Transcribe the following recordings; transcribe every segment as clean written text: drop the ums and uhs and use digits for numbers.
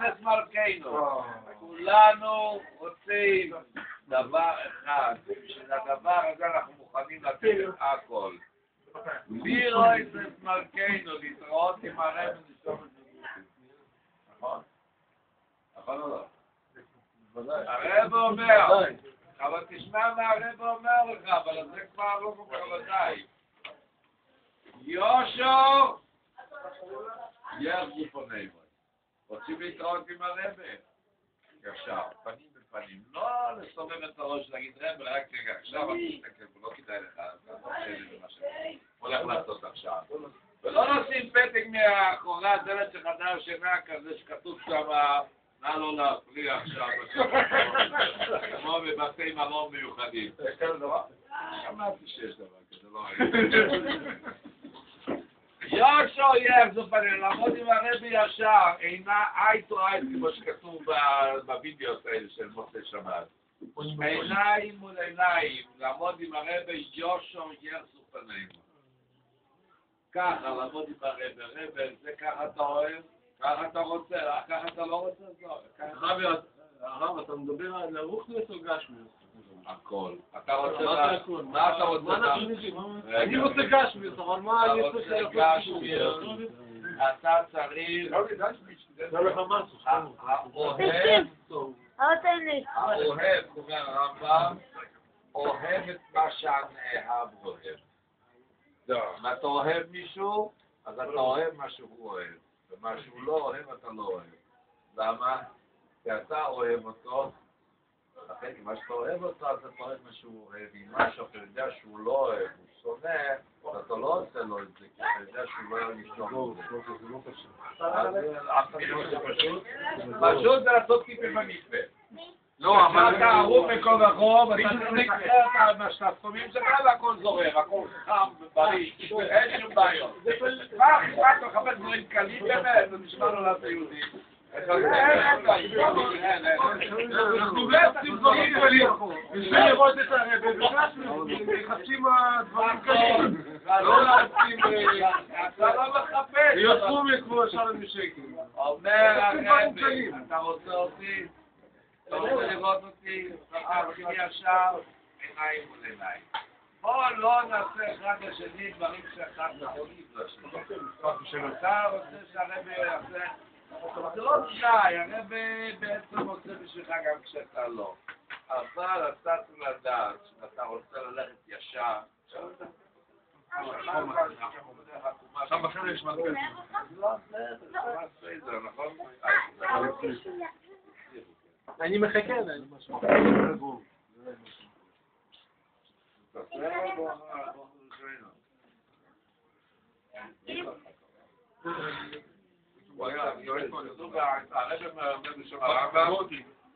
את מלכנו. כולנו רוצים דבר אחד, בשביל הדבר הזה אנחנו מוכנים לתת את הכל. לירוא את מלכנו, להתראות עם הרב ונשתום את זה. נכון? נכון או לא? הרב אומר, אבל תשמע מה הרב אומר לך, אבל זה כבר לא מוכר ודאי. יושו ירדו פנינו. רוצים להתראות עם הרב? ישר, פנים בפנים. לא לסובב את הראש להגיד רב, רק רגע, עכשיו אני מסתכל, לא כדאי לך, הולך לעשות עכשיו. ולא נשים פתק מאחורי הדלת של חדר שינה כזה שכתוב שם, נא לא להפריע עכשיו, כמו בבתי מלון מיוחדים. יש כאלה דבר? שמעתי שיש דבר כזה, לא ראיתי. יושו יחזו פנים, לעמוד עם הרבי ישר, אינה עית או עית, כמו שכתוב בווידאו האלה של מוצאי שבת. עיניים מול עיניים, לעמוד עם הרבי יושו יחזו פנים. ככה, לעמוד עם הרבי, זה ככה אתה אוהב, ככה אתה רוצה, ככה אתה לא רוצה, הרב, אתה מדבר על רוחניאס או גשמיאס? הכל. אתה רוצה מה אתה רוצה? אני רוצה גשמיאס, אבל מה אני צריך לעשות? אתה צריך... האוהב, אומר הרמב"ם, אוהב את מה שהנאהב אוהב. אם אתה אוהב מישהו, אז אתה אוהב מה שהוא אוהב. ומה שהוא לא אוהב, אתה לא אוהב. למה? כי אתה אוהב אותו, לכן אם מה שאתה אוהב אותו, אז אתה אוהב מה שהוא אוהב. אם משהו אתה יודע שהוא לא אוהב, הוא שונא, אז אתה לא עושה לו את זה, כי אתה יודע שהוא לא ירגיש טוב. זה לא פשוט. פשוט זה לעשות טיפים במקווה. לא, אבל אתה ערוך מכל רחוב, אתה צריך לקחת את השתפקומים שלך והכל זורר, הכל חם ובריא, אין שום בעיות. מה אתה מחפש דברים קלים באמת, זה נשמע לו לעשות יהודים. אנחנו בעצם דברים קלים, בשביל לראות את הרב, ונכנסים הדברים קלים, לא להשים, אתה לא מחפש. יוצרו מכמו שלום משקל. אומר הרב, אתה רוצה אותי? אתה רוצה לראות אותי, תתחיל ישר, עיניים מול עיניים. בוא לא נעשה אחד לשני דברים שאחד נכונים לשני. אתה רוצה שהרב יעשה, זה לא תנאי, הרב בעצם עושה בשבילך גם כשאתה לא. אבל אתה צריך לדעת שאתה רוצה ללכת ישר. עכשיו בחדר יש מלכת. לא, זה נכון? אני מחכה עדיין. הרב אומר בשם הרמב"ם,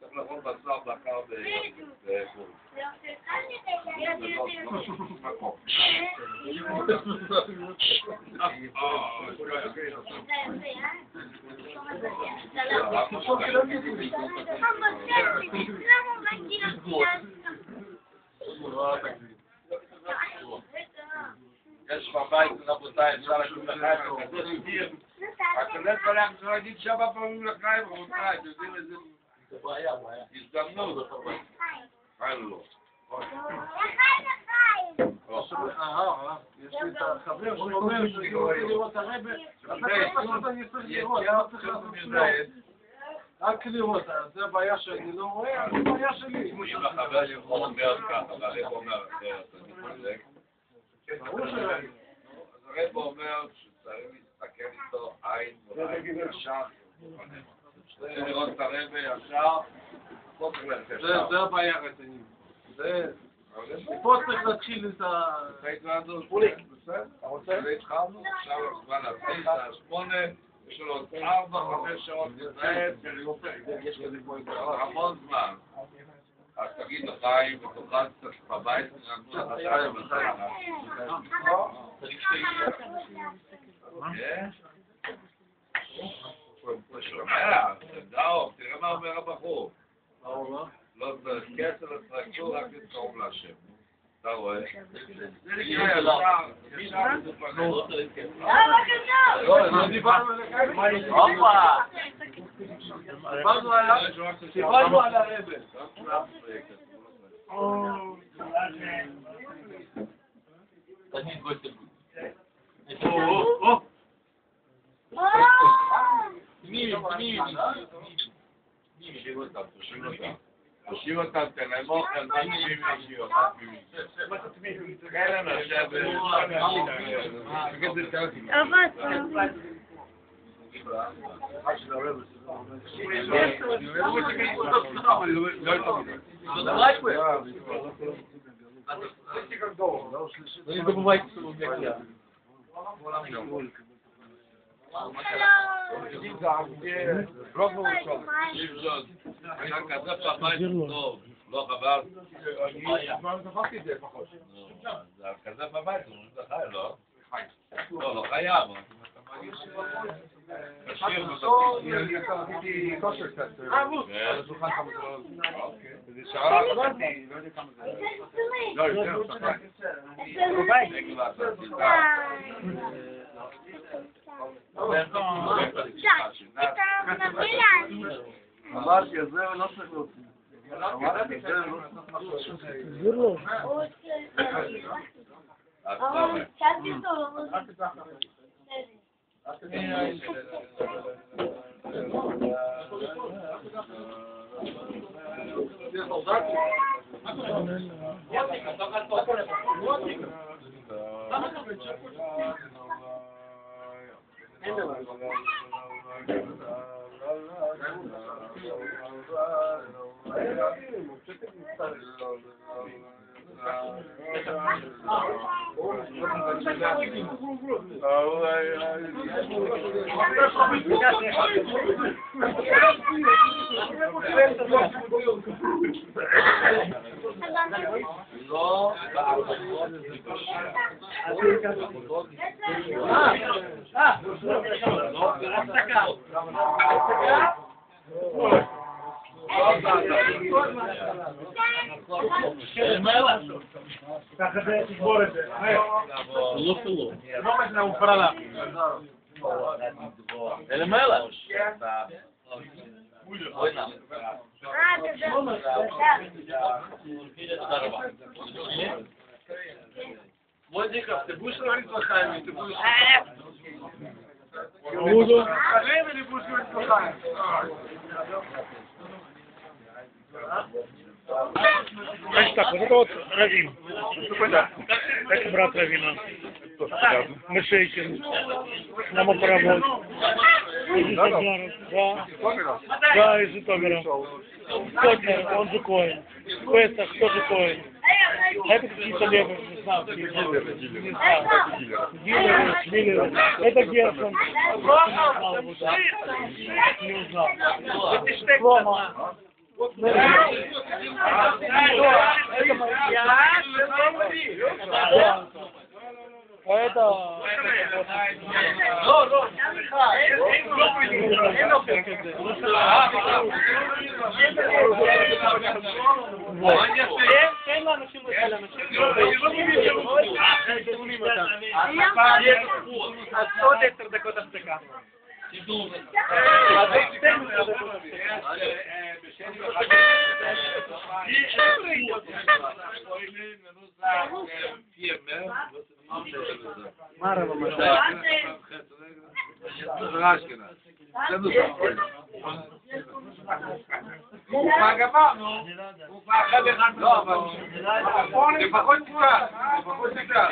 צריך לאכול בשר בקר בחו"ל. יש בבית רבותיי, אפשר לקום לחיים, כזה סביר. הכנס בלם, צריך להגיד 7 פעמים לחיים, רבותיי, אתם יודעים איזה הזדמנות. חיים לא. יש לי את החבר שאומר שאני רוצה לראות את הרב, אז פשוט אני צריך לראות, אני לא צריך לעשות כלום. רק לראות, זה הבעיה שאני לא רואה, זה הבעיה שלי. אם החבר יכול אומר ככה, והרב אומר אחרת, אני חולק. ברור שלא. אז הרב אומר שצריך להסתכל איתו עין מול עין ישר. צריך לראות את הרב ישר, פה צריך ללכת ישר. זה הבעיה רצינית. פה צריך להתחיל את ה... פוליק. אתה רוצה? התחלנו, עכשיו הזמן להתחיל את 8, יש לנו עוד 4-5 שעות להתנהל, יש כזה המון זמן. אז תגיד לחיים ותוכל קצת בבית, נרדנו לך שעיים וחיים. שומע, דאו, תראה מה אומר הבחור. לא, זה כסר לצרקו, רק לתקרוב להשם. אתה רואה? זה נקרא ישר בפנינו. לא דיברנו לכאן. דיברנו על הרבל. תושיב אותם, תן להם אוכל, מה תמימים ישיר, מה תמימים? כן, עכשיו... Не забывайте своего объекта. היה כזה פעמיים טוב, לא חבל? זה כזה פעמיים, זה חי, לא? לא, לא חייב. תשאיר עשיתי כושר קצת. על השולחן כמה זה לא... זה שעה, לא יודע כמה זה... לא, יותר, אמרתי, אז זה לא צריך להוציא. אמרתי, זה לא צריך ככה זה תשבור את זה. לא פלו. לא משנה, הוא פרלה. אלה מלך. Владиков, ты будешь говорить плохами, ты будешь... Буду. Хрен или будешь говорить плохами? Значит так, вот это вот Равин. Это брат Равина. Мышейкин. Намопаровод. Из Житомира. Да, из Житомира. Сотня, он же Коэн. Песах тоже Коэн. Это какие-то левые, не знаю, какие дилеры. Это Герсон. Не узнал. Рома. Это אין לאנשים לכאלה אנשים אז עוד 10 דקות הפסקה Марова Маша. Рашкина. הוא גמרנו, הוא אחד אחד לא, אבל לפחות תקרא,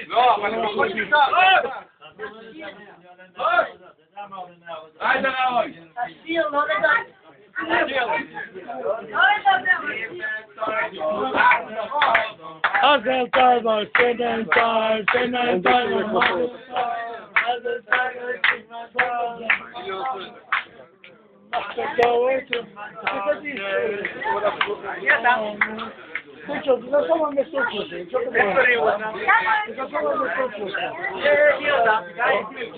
לא, אבל לפחות תקרא, היידה ראוי. תשאיר, לא לדעת. Azel Tarva, Senen Tar, Senen Tar, Ты что, ты на самом месте слушаешь? Что ты говоришь? Ты на самом месте слушаешь?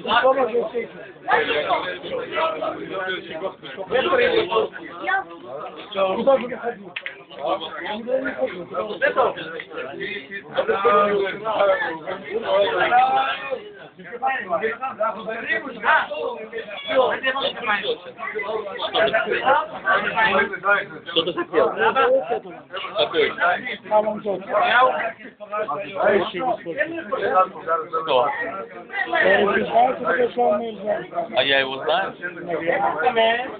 На самом месте слушаешь? Куда же выходить? Что ты хотел? Какой? Мамон тот. Кто? Нельзя. А я его знаю? Наверное.